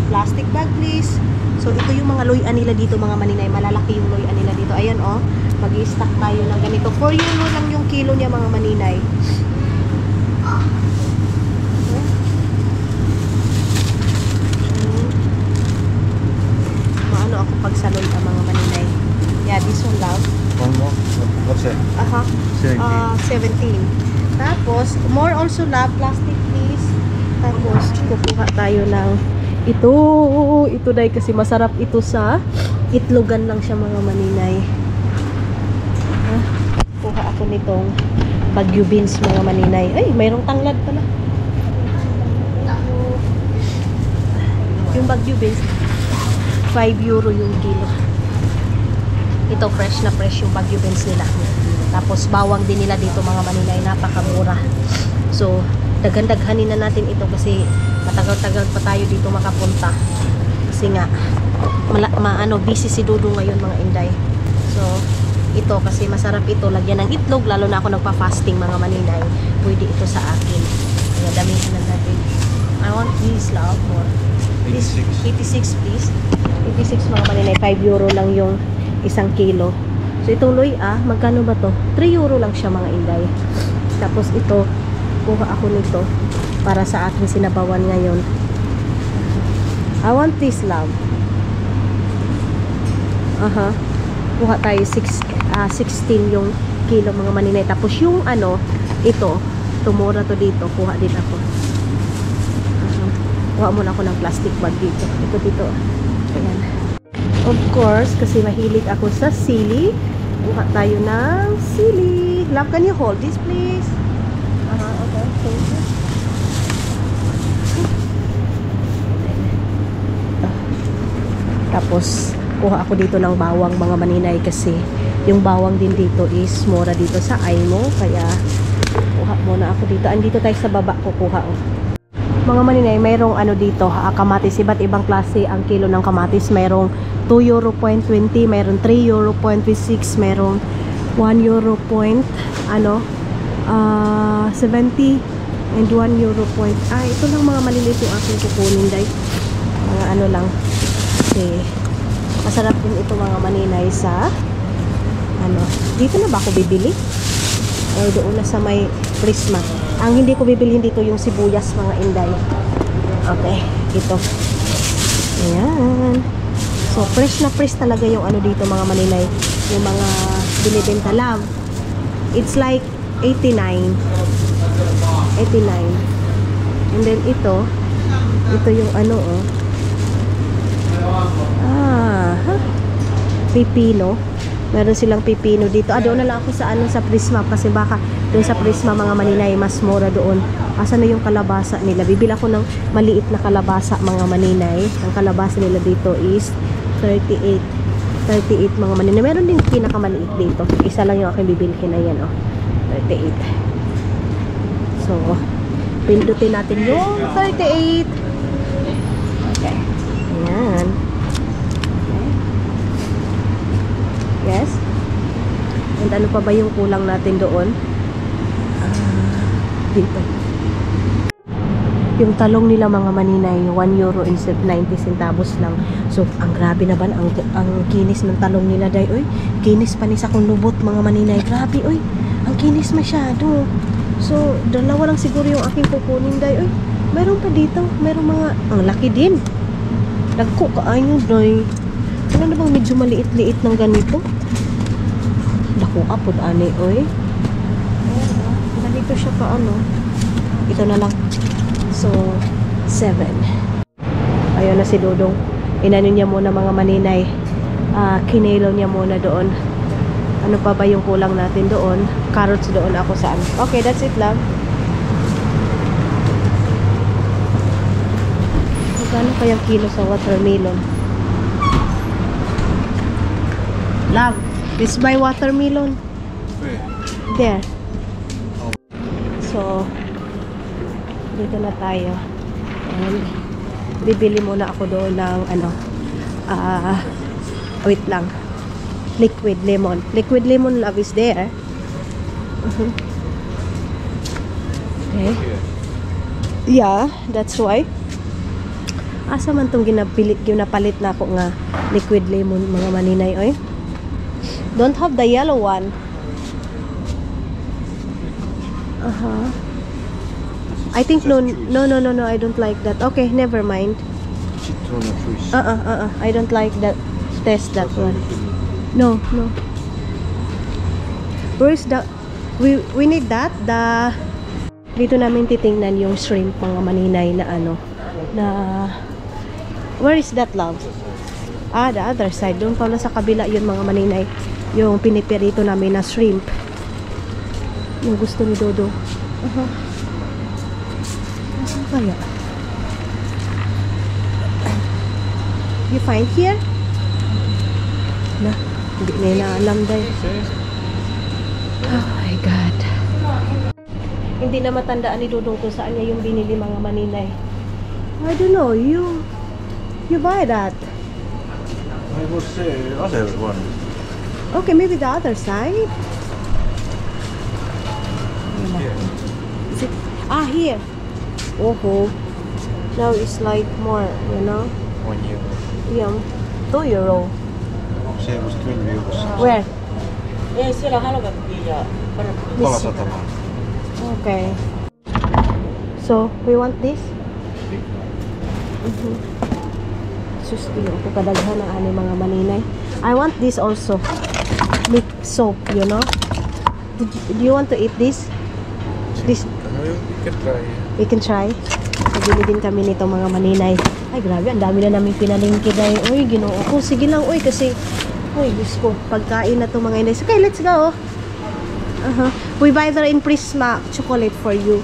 plastic bag please? So, ito yung mga loy nila dito mga maninay. Malalaki yung loy nila dito. Ayan oh. Mag-i-stock tayo ng ganito. 4 euro lang yung kilo niya mga maninay. Maano ako pag salon ang mga maninay. Yeah, this one lang. One more? What's that? 17. 17. Tapos, more also la plastic please. Tapos, kukuha tayo ng ito dahil kasi masarap ito sa itlogan lang siya mga maninay. Kuha ako nitong Baguio beans mga maninay. Ay, mayroong tanglad pala. Yung Baguio beans 5 euro yung kilo. Ito fresh yung Baguio beans nila. Tapos bawang din nila dito mga maninay, napakamura. So, daghan-daghanin na natin ito kasi matagal-tagal pa tayo dito makapunta. Kasi Kasi nga, busy si Dudong ngayon mga Inday. So, ito kasi masarap ito. Lagyan ng itlog, lalo na ako nagpa-fasting mga maninay. Pwede ito sa akin. Kaya damihan na natin. I want this love for 86 please. 86 mga maninay. 5 euro lang yung isang kilo. So, itong loy magkano ba to? 3 euro lang siya mga Inday. Tapos ito, kuha ako nito para sa aking sinabawan ngayon. I want this love. Kuha tayo 16 yung kilo mga maninay. Tapos yung ito, tumura to dito. Kuha din ako. Kuha muna ako ng plastic bag dito. Ito dito. Ayan. Of course, kasi mahilig ako sa sili. Kuha tayo ng sili. Love, can you hold this please? Okay. Thank you. Tapos, kuha ako dito ng bawang mga maninay kasi yung bawang din dito is mura dito sa Aimo. Kaya, kuha muna ako dito. Andito tayo sa baba, kukuha. Mga maninay, mayroong dito, kamatis. Iba't ibang klase ang kilo ng kamatis. Mayroong 2 euro point 20, mayroong 3 euro point 26, mayroong 1 euro point 70 and 1 euro point. Ito lang mga maliliit yung aking kukunin, dahil mga lang. Okay. Masarap din ito mga maninay sa dito na ba ako bibili? Doon na sa may Prisma. Ang hindi ko bibilhin dito yung sibuyas mga Inday. Okay, ito. Ayan. So, fresh na fresh talaga yung dito mga maninay. Yung mga binibenta lang. It's like 89. And then ito yung pipino. Meron silang pipino dito. Doon na lang ako sa sa Prisma kasi baka doon sa Prisma mga maninay mas mura doon. Asa na yung kalabasa nila? Bibili ako ng maliit na kalabasa mga maninay. Ang kalabasa nila dito is 38 mga maninay. Meron din pinakamaliit dito. Isa lang yung aking bibilhin. Ayan 38. So, pindutin natin yung 38. Okay. Ayan. Yes. And ano pa ba yung kulang natin doon? Dito. Yung talong nila mga maninay, 1 euro and 90 centavos lang. So, ang grabe na ba ang kinis ng talong nila, day. Oy, kinis pa ni sa kong lubot mga maninay. Grabe, oy. Ang kinis masyado. So, dalawa lang siguro yung aking kukunin, day. Oy, meron pa dito. Meron mga, ang laki din. Dagko kaayo, day. Ano na bang medyo maliit-liit ng ganito? Dako ka po, ani, oy. Ganito siya pa, Ito na lang. So, 7. Ayun na si Dudong. Inano niya muna mga maninay. Kinelo niya muna doon. Ano pa ba yung kulang natin doon? Carrots doon ako saan. Okay, that's it lang. Magkano kayang kilo sa watermelon? Love, this my watermelon. There. So, dito na tayo. And, bibili muna ako doon ng wait lang. Liquid lemon. Liquid lemon, love, is there. Okay. Yeah, that's why. Asa man tong ginapalit na ako nga liquid lemon mga maninay, oy. Don't have the yellow one. I think no, I don't like that. Okay, never mind. Citron twist. I don't like that. Test that one. No. Where is the we need that dito namin titingnan yung shrimp mga maninay na na where is that, love? The other side. Doon pala sa kabila yun mga maninay. Yung pinipirito namin na shrimp. Yung gusto ni Dodo. Saan kaya? You find here? Hindi nila alam dahil. Oh my God. Hindi na matandaan ni Dudong kung saan niya yung binili mga maninay. I don't know. You buy that. I was other one. Okay, maybe the other side. Is it? Ah, here. Oh, now it's like more, you know. 1 euro. Yeah, €2. Se was 12 euros. Where? Ei siellä halvattiin ja Palasatamaan. Okay. So, we want this? Sus, dili ako kadaghan ang ani mga maninay. I want this also. Milk soap, you know? Do you want to eat this? This, You can try. we can try. Pabili din kami nito mga maninay. Ay, grabe, ang dami na namin pinalingki dahil. Uy, ginoo ko. Sige lang, uy, kasi uy, Diyos ko, pagkain na to mga inay. Okay, let's go. We buy there in Prisma chocolate for you.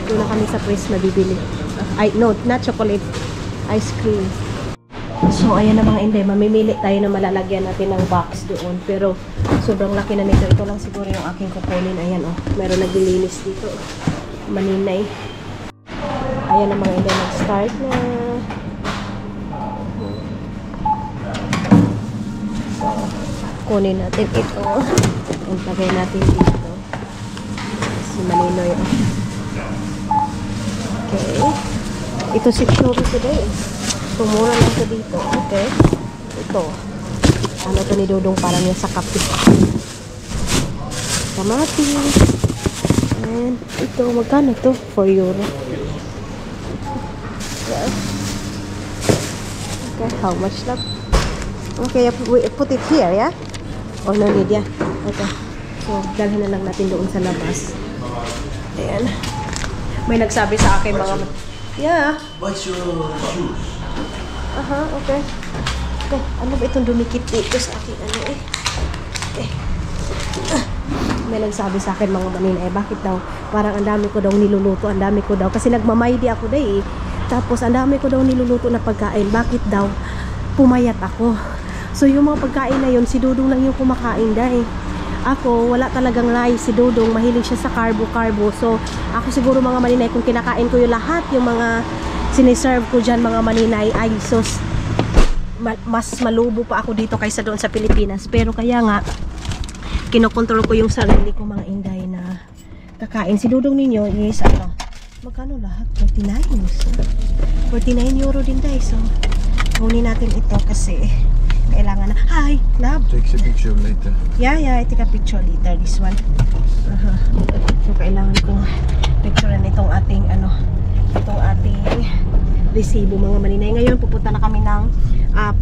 Doon na kami sa Prisma bibili. No, not chocolate. Ice cream. So, ayan na mga inday. Mamimili tayo na malalagyan natin ng box doon. Pero, sobrang laki na nito. Ito lang siguro yung aking kukunin. Ayan, oh. Meron naglilinis dito. Maninay. Ayan na mga inday. Nag-start na. Kunin natin ito. Ilagay natin dito. Si Maninoy. Okay. Ito 6 euro today. Tumura lang ito dito. Okay. Ito. Ano ito ni Dudong para niya sa kape. Kamatis. And ito. Magkano ito? 4 euro. Yes. Okay. How much lang? Okay. We put it here, yeah? Oh, no need, yeah. Okay. So, dalhin na lang natin doon sa labas. Ayan. May nagsabi sa akin mga... Yeah. What's your shoes? Aha, okay. Okay, ano ba itong dumikit dito sa akin? Ano eh? May nagsabi sa akin mga manina, bakit daw? Parang ang dami ko daw niluluto, ang dami ko daw. Kasi nagmamaydi ako day eh. Tapos, ang dami ko daw niluluto na pagkain. Bakit daw? Pumayat ako. So, yung mga pagkain na yun, si Dudong lang yung kumakain day. Ako, wala talagang rice. Si Dudong, mahilig siya sa carbo-carbo. So, ako siguro mga maninay, kung kinakain ko yung lahat, yung mga siniserve ko dyan mga maninay, ay sos, mas malubo pa ako dito kaysa doon sa Pilipinas. Pero kaya nga, kinokontrol ko yung sarili ko mga inday na kakain. Si Dudong ninyo is, ano, magkano lahat? 49. So, 49 euro din day. So, kunin natin ito kasi kailangan na. Hi, love. Take a picture later. Yeah, I take a picture later. This one. So, kailangan kong picturean itong ating, itong ating resibo mga maninay. Ngayon, pupunta na kami ng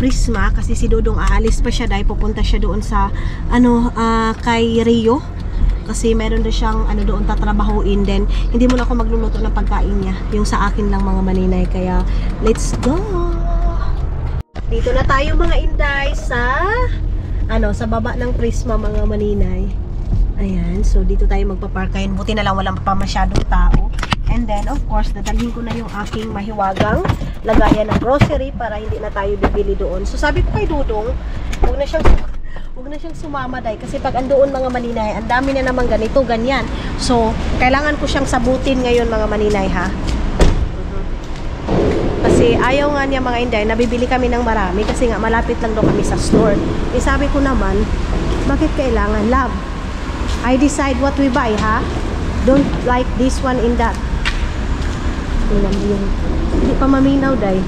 Prisma kasi si Dudong aalis pa siya dahil pupunta siya doon sa, kay Rio. Kasi meron na siyang, doon tatrabahuin din. Hindi mo na ako magluluto ng pagkain niya. Yung sa akin lang mga maninay. Kaya, let's go! Dito na tayo mga inday sa sa baba ng Prisma mga maninay. Ayan, so dito tayo magpa-park ngayon. Buti na lang walang pa masyadong tao. And then of course, dadalhin ko na yung aking mahiwagang lagayan ng grocery para hindi na tayo bibili doon. So sabi ko kay Dudong, huwag na siyang sumama dahil kasi pag andoon mga maninay, ang dami na naman ganito, ganyan. So kailangan ko siyang sabutin ngayon mga maninay ha. Kasi ayaw nga niya mga inday, nabibili kami ng marami kasi nga malapit lang daw kami sa store. Eh sabi ko naman, bakit kailangan? Love, I decide what we buy ha. Don't like this one in that. Tingnan mo yun. Hindi pa maminaw day.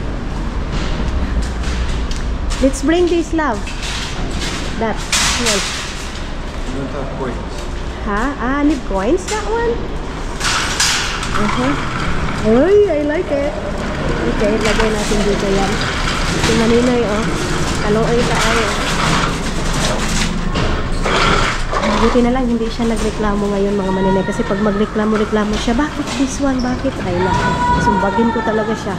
Let's bring this love. That. Yes. You don't have coins. Ha? Need coins? That one? Uy, I like it. Okay, lagay natin dito yan. Si Maninoy, Aloy tayo. Buti na lang, hindi siya nagreklamo ngayon mga Maninoy. Kasi pag magreklamo siya, bakit this one? Bakit? Ay na, sumbagin ko talaga siya.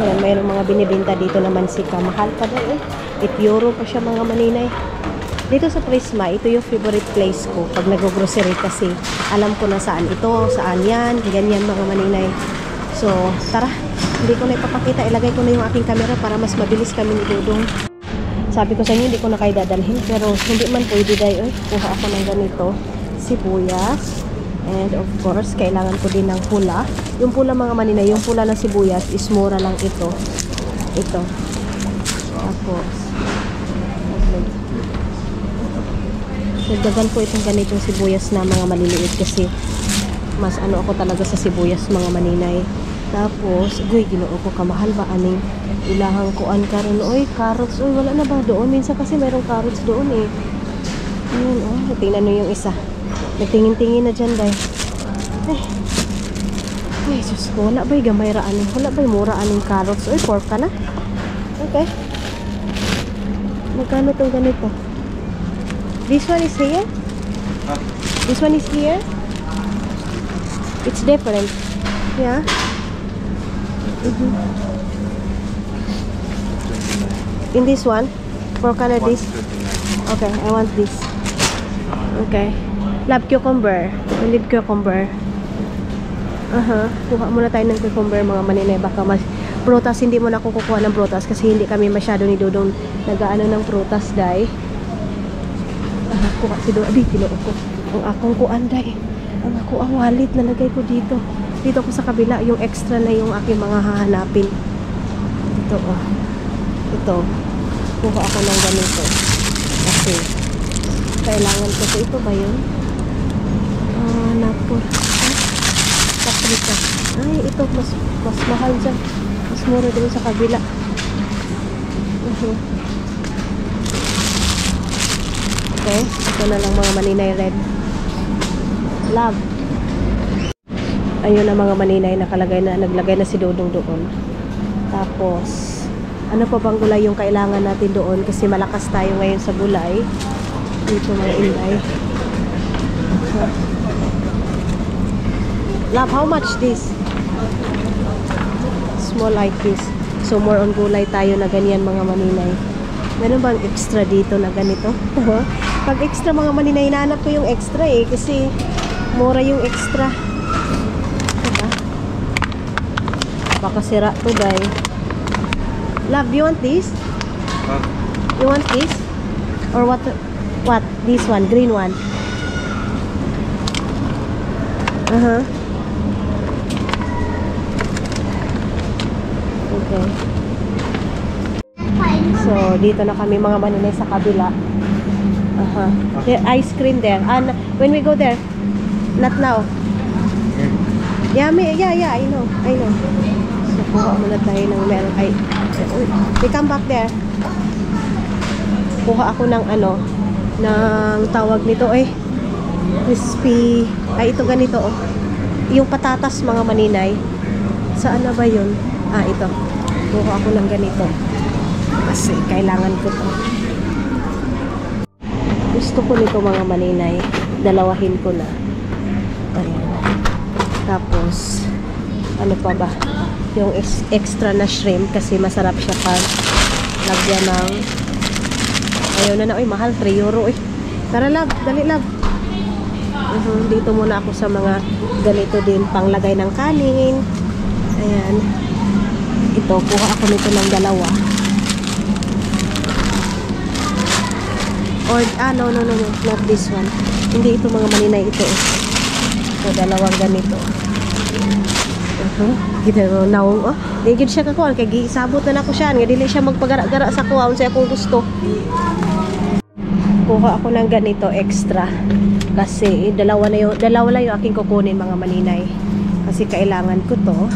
Ayan, mayroong mga binibenta dito naman si Kamahal pa daw eh. 8 euro pa siya mga Maninoy. Dito sa Prisma, ito yung favorite place ko pag nag-grocery kasi alam ko na saan ito, saan yan, ganyan mga Maninoy. So, tara, hindi ko na ipapakita, ilagay ko na yung aking camera para mas mabilis kami ni Dudong. Sabi ko sa inyo, hindi ko na kayo dadalhin, pero hindi man pwede dahil, kuha ako ng ganito, sibuyas, and of course, kailangan ko din ng pula. Yung pula mga maninay, yung pula na sibuyas is mura lang ito. Ito. Tapos, okay. Nagdagan ko itong ganitong sibuyas na mga maliliit kasi mas ano ako talaga sa sibuyas mga maninay. Tapos, guy, ginoo ko kamahal ba aning ilahang kuan karon. Oy, carrots. Oy, wala na ba doon? Minsan kasi merong carrots doon eh. Ayun, oh. Tingnan nyo yung isa. Nagtingin-tingin na dyan, day. Ay, Diyos ko. Wala ba'y gamay ra aning? Wala ba'y mura aning carrots? Oy, pork ka na. Okay. Magkano tong ganito? This one is here? This one is here? It's different. Yeah? In this one? For color this? Okay, I want this. Okay. Love cucumber. I need cucumber. Kuha muna tayo ng cucumber mga maninay. Baka mas prutas, hindi mo na ako kukuha ng prutas kasi hindi kami masyado ni Dodong nag-ano ng prutas, day. Kuha si Dodong. Abi, kinuha ko. Ang akong kuan, day. Ang ako ang wallet na lagay ko dito. Dito ko sa kabila, yung extra na yung aking mga hahanapin. Ito, oh. Ito. Kuha ako ng ganito. Kasi, kailangan ko ito. Ito ba yun? Napor. Paprika. Ay, ito. Mas mahal dyan. Mas mura din sa kabila. Okay. Ito na lang mga maninay red. Love. Ayun na mga maninay, naglagay na si Dodong doon. Tapos, ano pa bang gulay yung kailangan natin doon? Kasi malakas tayo ngayon sa gulay. Dito mga inday. Love, how much this? Small like this. So, more on gulay tayo na ganyan mga maninay. Meron bang extra dito na ganito? Pag extra mga maninay, hinahanap ko yung extra eh. Kasi, mura yung extra. Diba? Baka sira to, guy. Love, you want this? Huh? You want this? Or what? What? This one, green one. Okay. So, dito na kami mga maninay sa kabila. There, ice cream there. And when we go there, not now. Yeah, I know. So, kuha muna tayo ng milk. We come back there. Kuha ako ng ng tawag nito crispy. Ay, ito ganito oh. Yung patatas mga maninay. Saan na ba yun? Ito. Kuha ako ng ganito. Kasi kailangan ko to. Gusto ko nito mga maninay. Dalawahin ko na. Ayan. Tapos, ano pa ba? Yung extra na shrimp kasi masarap siya pag lagyan ng ayaw na mahal, 3 euro Tara love, dali love. Dito muna ako sa mga ganito din panglagay ng kanin. Ayan. Ito, kuha ako nito ng dalawa. Or, no, not this one. Hindi ito mga maninay ito So, dalawang ganito. Gito, naong, di gid siya kakuan, kay gisabot na nako siya, nga dili siya magpagara-gara sa kuha, unsay akong gusto. Kuha ako ng ganito extra. Kasi, dalawa lang yung aking kukunin mga maninay. Kasi kailangan ko to.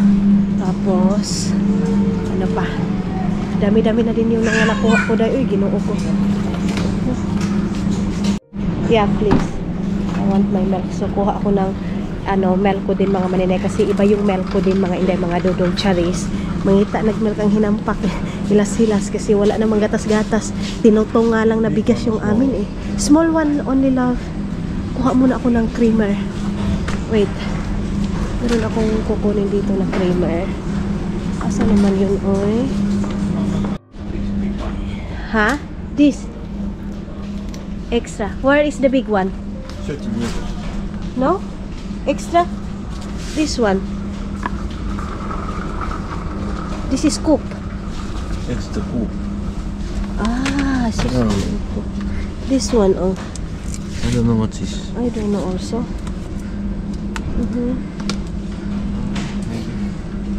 Tapos, ano pa? Dami-dami na din yung nakuha ko dahil. Ginoo ko. Yeah, please. I want my milk. So, kuha ako ng milk ko din mga maninay. Kasi iba yung milk ko din mga inday, mga Dodong cherries. Mangita, nagmilk ang hinampak. Hilas-hilas kasi wala namang gatas-gatas. Tinutong nga lang na bigas yung amin Small one only love. Kuha muna ako ng creamer. Wait. Meron akong kukunin dito na creamer. Asa naman yun, Ha? This? Extra. Where is the big one? 30 meters. No? Extra? This one. This is scoop. It's the pool. This one. This one, I don't know what this is. I don't know also.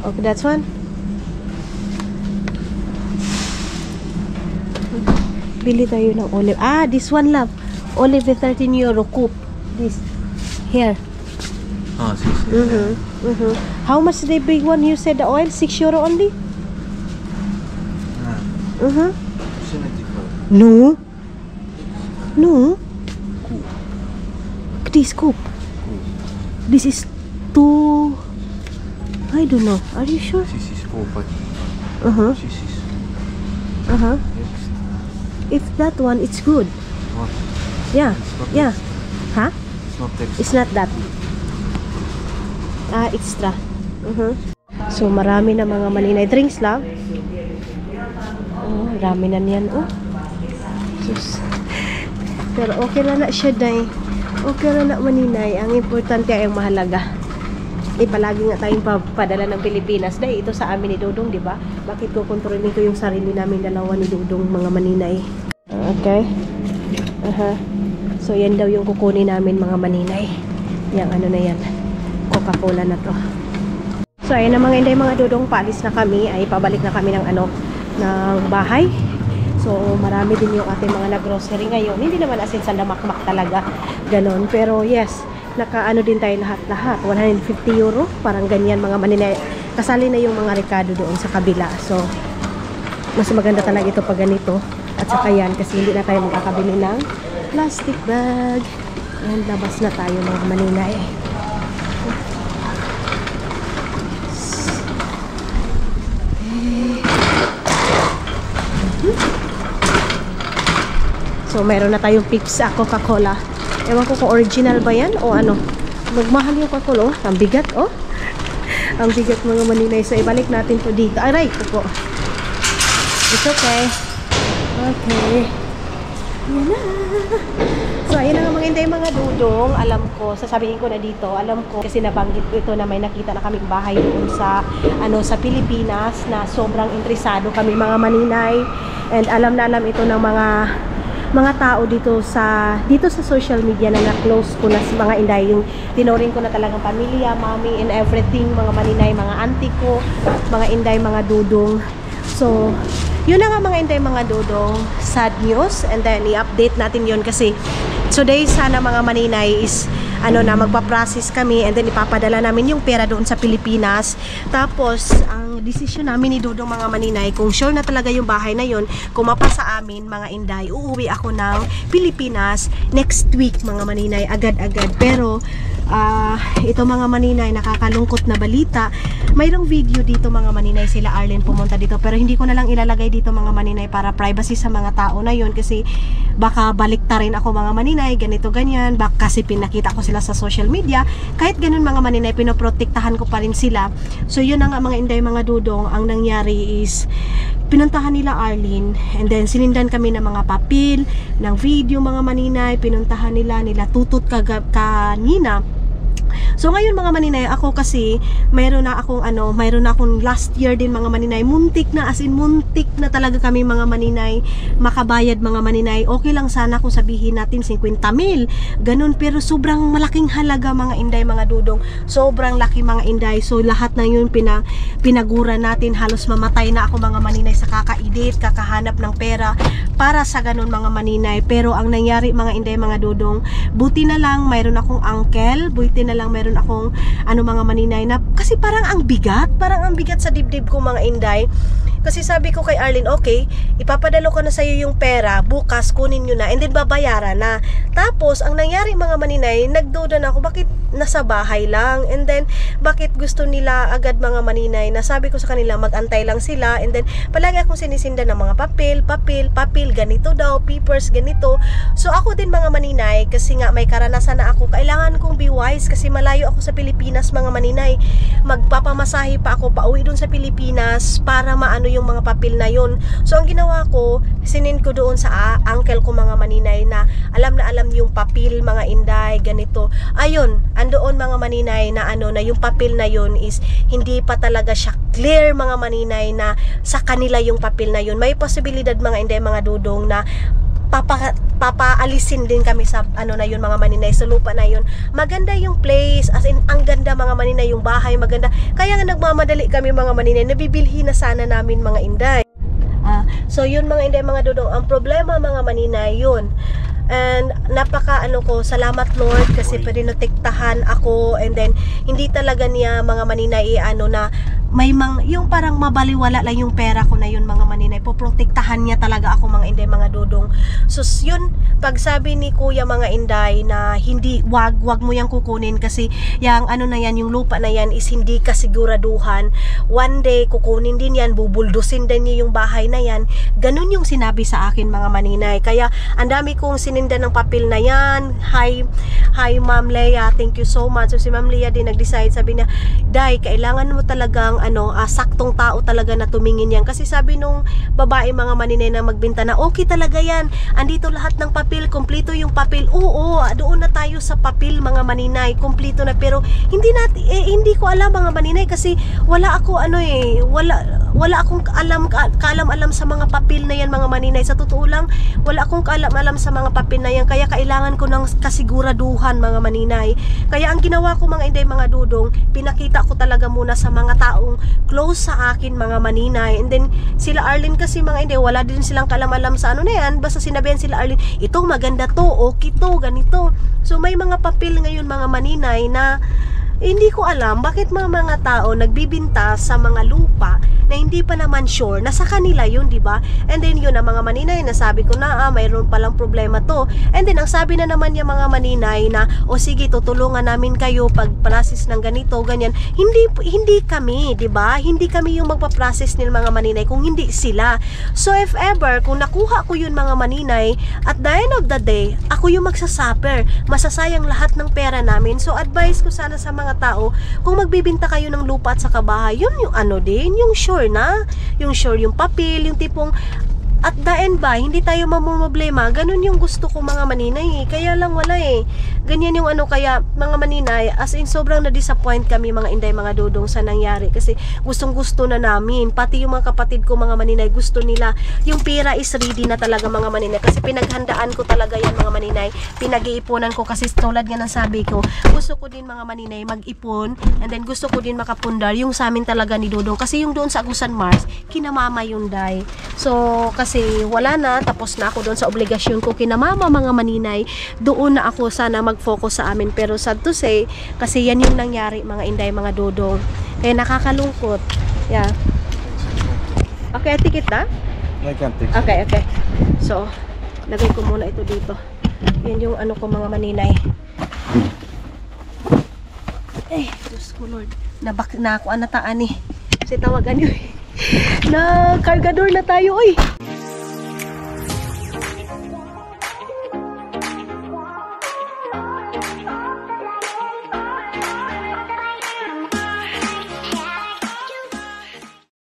Okay, that's one. Bili tayo ng olive. Ah, this one love. Olive with 13 euro coupe. This. Here. Ah, sì, sì. How much the big one you said the oil? 6 euro only? Ah, 74. No. No. This coupe. This is too... I don't know. Are you sure? Sì, sì, scopa. Sì, sì. If that one, it's good. What? Yeah. It's not Yeah. Huh? It's not extra. It's not that. Ah, extra. So, marami na mga maninay drinks lang. Oh, marami na niyan. Oh. Sus. Pero okay lang na siya, day. Okay lang na maninay. Ang importante ay ang mahalaga. Palagi nga tayong padala ng Pilipinas. Day, ito sa amin ni Dudong, di ba? Bakit ko kontrolin ko yung sarili namin dalawa ni Dudong, mga maninay? Okay. So, yan daw yung kukunin namin, mga maninay. Yang ano na yan. Coca-Cola na to. So, ayun na mga inday, mga Dudong, paalis na kami. Ay, pabalik na kami ng ng bahay. So, marami din yung ating mga nag-grocery ngayon. Hindi naman as in sandamakmak talaga. Ganon. Pero, yes, nakaano din tayo lahat-lahat. 150 euro. Parang ganyan, mga maninay. Kasali na yung mga rekado doon sa kabila. So, mas maganda talaga ito pag ganito. At saka yan, kasi hindi na tayo makakabili ng plastic bag. And labas na tayo, mga maninay. So, meron na tayong Pips Coca-Cola. Ewan ko kung original ba yan o ano. Magmahal yung Coca-Cola. Ang bigat, oh. Ang bigat, mga maninay. So, ibalik natin to dito. Aray, ito po. It's okay. Okay. Yan na. So, ayun na nga mga inday, mga Dudong. Alam ko, sasabihin ko na dito, alam ko, kasi nabanggit ko ito na may nakita na kaming bahay doon sa, sa Pilipinas na sobrang interesado kami, mga maninay. And alam na alam ito ng mga tao dito sa social media na na-close ko na sa mga inday, yung tinuring ko na talagang pamilya, mommy and everything, mga maninay, mga auntie ko, mga inday, mga Dudong. So, yun na nga mga inday, mga Dudong, sad news, and then i-update natin yun kasi today sana mga maninay is na magpa-process kami and then ipapadala namin yung pera doon sa Pilipinas. Tapos ang desisyon namin ni Dudong, mga maninay, kung sure na talaga yung bahay na yun, kung mapasa amin, mga inday, uuwi ako ng Pilipinas next week, mga maninay, agad-agad. Pero ito mga maninay, nakakalungkot na balita. Mayroong video dito, mga maninay, sila Arlene pumunta dito, pero hindi ko na lang ilalagay dito, mga maninay, para privacy sa mga tao na yun, kasi baka baliktarin ako, mga maninay, ganito ganyan, baka kasi pinakita ko sila sa social media. Kahit ganun, mga maninay, pinoprotektahan ko pa rin sila. So yun na nga mga inday, mga Dudong, ang nangyari is pinuntahan nila Arlene and then sinindan kami ng mga papel ng video, mga maninay. Pinuntahan nila Tutut kanina. So ngayon, mga maninay, ako kasi mayroon na akong last year din, mga maninay, muntik na, as in muntik na talaga kami, mga maninay, makabayad, mga maninay. Okay lang sana kung sabihin natin 50,000 ganun, pero sobrang malaking halaga, mga inday, mga Dudong, sobrang laki, mga inday. So lahat na yun pinagura natin, halos mamatay na ako, mga maninay, sa kakaedit, kakahanap ng pera para sa ganun, mga maninay. Pero ang nangyari, mga inday, mga Dudong, buti na lang mayroon akong uncle, buti na lang meron akong mga maninay, na kasi parang ang bigat sa dibdib ko, mga inday. Kasi sabi ko kay Arlene, okay, ipapadalo ko na sa'yo yung pera, bukas kunin nyo na, and then babayaran na. Tapos, ang nangyari, mga maninay, nagduda na ako, bakit nasa bahay lang? And then, bakit gusto nila agad, mga maninay, na sabi ko sa kanila, magantay lang sila, and then, palagi akong sinisinda ng mga papel, ganito daw, papers, ganito. So, ako din, mga maninay, kasi nga may karanasan na ako, kailangan kong be wise, kasi malayo ako sa Pilipinas, mga maninay. Magpapamasahe pa ako pauwi dun sa Pilipinas para maano yung mga papel na yun. So ang ginawa ko, sinin ko doon sa uncle ko, mga maninay, na alam yung papel, mga inday, ganito. Ayun, andoon, mga maninay, na na yung papel na yun is hindi pa talaga siya clear, mga maninay, na sa kanila yung papel na yun. May posibilidad, mga inday, mga Dudong, na papaalisin din kami sa na yun, mga maninay, sa lupa na yun. Maganda yung place, as in ang ganda, mga maninay, yung bahay maganda. Kaya nga nagmamadali kami, mga maninay, nabibilhin na sana namin, mga inday. So yun mga inday mga dudong, ang problema mga maninay yun. And napaka salamat Lord kasi pinotektahan ako, and then hindi talaga niya mga maninay na may yung parang mabaliwala lang yung pera ko na yun mga maninay, poprotektahan niya talaga ako mga inday mga dudong. So yun, pag sabi ni kuya mga inday na hindi, wag mo yang kukunin kasi yung na yan, yung lupa na yan is hindi kasiguraduhan, one day kukunin din yan, bubuldusin din niya yung bahay na yan. Ganun yung sinabi sa akin mga maninay, kaya ang dami kong sininda ng papel na yan. Hi Ma'am Leia, thank you so much. So si Ma'am Leia din nag-decide, sabi niya, Day, kailangan mo talagang saktong tao talaga na tumingin yan, kasi sabi nung babae mga maninay na magbenta na okay talaga yan, andito lahat ng papel, kompleto yung papel. Oo, doon na tayo sa papel mga maninay, kompleto na, pero hindi ko alam mga maninay kasi wala ako wala akong kaalam-alam sa mga papel na yan mga maninay. Sa totoo lang, wala akong kaalam-alam sa mga papel na yan, kaya kailangan ko ng kasiguraduhan mga maninay. Kaya ang ginawa ko mga inday mga dudong, pinakita ko talaga muna sa mga taong close sa akin mga maninay. And then sila Arlene kasi mga inday, wala din silang kaalam-alam sa na yan, basta sinabihan sila Arlene, ito maganda to, okay to, ganito. So may mga papel ngayon mga maninay na hindi ko alam bakit mga tao nagbibinta sa mga lupa na hindi pa naman sure na sa kanila yun, di ba? And then yun ang mga maninay na sabi ko na mayroon palang problema to. And then ang sabi na naman yung mga maninay na sige, tutulungan namin kayo pag process ng ganito, ganyan. Hindi kami, di ba? Hindi kami yung magpa-process ng mga maninay kung hindi sila. So if ever kung nakuha ko yun mga maninay, at the end of the day, ako yung magsasuffer. Masasayang lahat ng pera namin. So advice ko sana sa mga tao, kung magbibinta kayo ng lupa at sa kabahay, yun yung din, yung sure na, yung sure yung papel, yung tipong at the end ba, hindi tayo mamumblema. Ganun yung gusto ko mga maninay. Kaya lang wala ganyan yung kaya mga maninay, as in sobrang na-disappoint kami mga inday mga dudong sa nangyari. Kasi gustong gusto na namin, pati yung mga kapatid ko mga maninay, gusto nila, yung pera is ready na talaga mga maninay. Kasi pinaghandaan ko talaga yan mga maninay, pinag-iipunan ko kasi tulad nga ng sabi ko, gusto ko din mga maninay mag-ipon, and then gusto ko din makapundar yung sa amin talaga ni Dudong. Kasi yung doon sa Agusan Mars, kinamama yung day. So kasi wala na, tapos na ako doon sa obligasyon ko kinamama mga maninay, doon na ako sana mag-focus sa amin. Pero sad to say, kasi yan yung nangyari mga inday mga dudong, kaya nakakalungkot. Yeah. Okay, tikit na? I can't take Okay. So lagay ko muna ito dito. Yan yung ko mga maninay. Diyos ko Lord, na ako anataan si tawagan yun. Na kargador na tayo